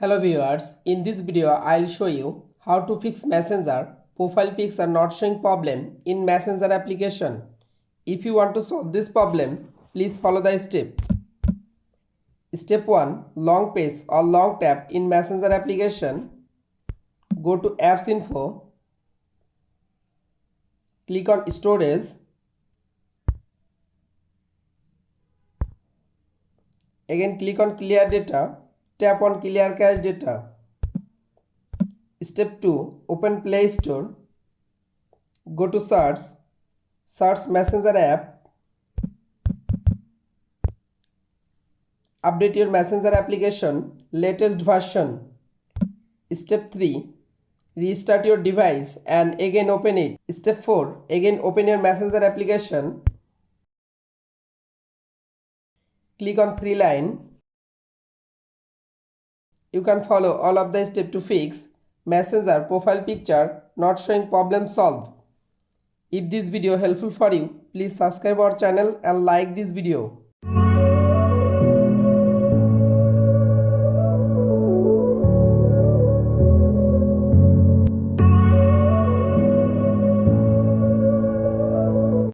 Hello viewers, in this video I'll show you how to fix Messenger profile pics are not showing problem in Messenger application. If you want to solve this problem, please follow the step. Step 1. Long press or long tap in Messenger application. Go to Apps Info. Click on Storage. Again click on Clear Data. Tap on Clear Cache Data. Step 2. Open Play Store. Go to Search. Search Messenger app. Update your Messenger application latest version. Step 3. Restart your device and again open it. Step 4. Again open your Messenger application. Click on 3 line. You can follow all of the steps to fix Messenger profile picture not showing problem solved. If this video helpful for you, please subscribe our channel and like this video.